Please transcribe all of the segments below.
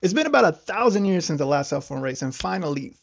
It's been about 1,000 years since the last F1 race, and finally,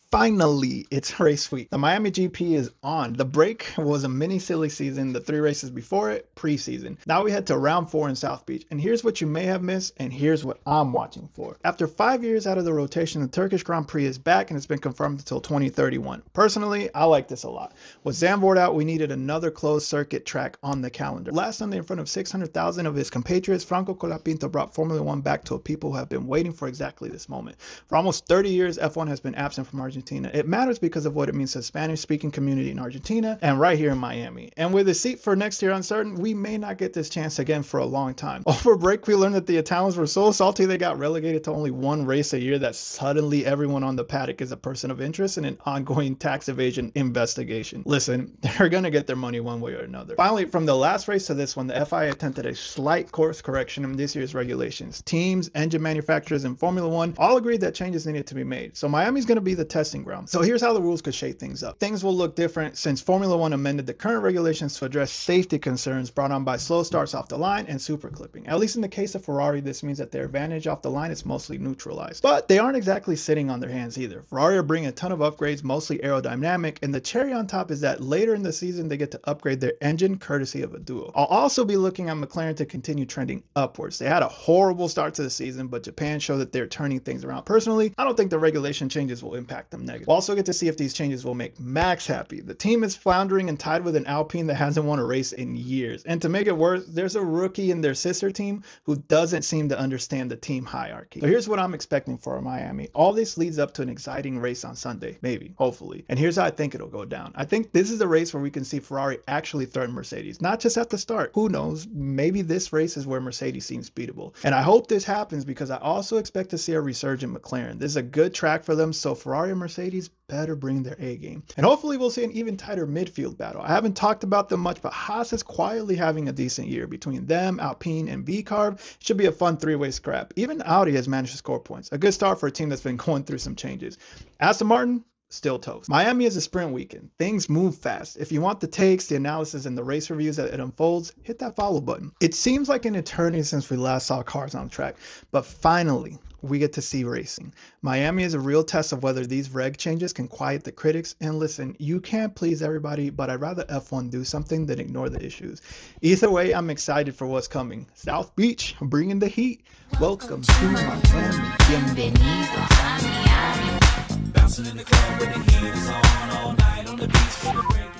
it's race week. The Miami GP is on. The break was a mini silly season, the 3 races before it, preseason. Now we head to round 4 in South Beach, and here's what you may have missed, and here's what I'm watching for. After 5 years out of the rotation, the Turkish Grand Prix is back, and it's been confirmed until 2031. Personally, I like this a lot. With Zandvoort out, we needed another closed circuit track on the calendar. Last Sunday, in front of 600,000 of his compatriots, Franco Colapinto brought Formula One back to a people who have been waiting for exactly this moment. For almost 30 years, F1 has been absent from Argentina. It matters because of what it means to the Spanish-speaking community in Argentina and right here in Miami. And with the seat for next year uncertain, we may not get this chance again for a long time. Over break, we learned that the Italians were so salty they got relegated to only 1 race a year that suddenly everyone on the paddock is a person of interest in an ongoing tax evasion investigation. Listen, they're gonna get their money one way or another. Finally, from the last race to this one, the FIA attempted a slight course correction in this year's regulations. Teams, engine manufacturers, and Formula One all agreed that changes needed to be made. So Miami's going to be the testing ground. So here's how the rules could shake things up. Things will look different since Formula One amended the current regulations to address safety concerns brought on by slow starts off the line and super clipping. At least in the case of Ferrari, this means that their advantage off the line is mostly neutralized. But they aren't exactly sitting on their hands either. Ferrari are bringing a ton of upgrades, mostly aerodynamic, and the cherry on top is that later in the season they get to upgrade their engine courtesy of a duo. I'll also be looking at McLaren to continue trending upwards. They had a horrible start to the season, but Japan showed that they're turning things around. Personally, I don't think the regulation changes will impact them negatively. We'll also get to see if these changes will make Max happy. The team is floundering and tied with an Alpine that hasn't won a race in years. And to make it worse, there's a rookie in their sister team who doesn't seem to understand the team hierarchy. So here's what I'm expecting for Miami. All this leads up to an exciting race on Sunday, maybe, hopefully. And here's how I think it'll go down. I think this is a race where we can see Ferrari actually threaten Mercedes, not just at the start. Who knows? Maybe this race is where Mercedes seems beatable. And I hope this happens because I also expect to see a resurgent McLaren. This is a good track for them, so Ferrari and Mercedes better bring their A game. And hopefully we'll see an even tighter midfield battle. I haven't talked about them much, but Haas is quietly having a decent year. Between them, Alpine, and V-Carb, should be a fun 3-way scrap. Even Audi has managed to score points. A good start for a team that's been going through some changes. Aston Martin, still toast. Miami is a sprint weekend. Things move fast. If you want the takes, the analysis, and the race reviews as it unfolds, hit that follow button. It seems like an eternity since we last saw cars on track, but finally, we get to see racing. Miami is a real test of whether these reg changes can quiet the critics. And listen, you can't please everybody, but I'd rather F1 do something than ignore the issues. Either way, I'm excited for what's coming. South Beach, bringing the heat. Welcome to Miami. Bienvenidos a Miami. Bouncing in the club with the heat is on all night on the beach for the break.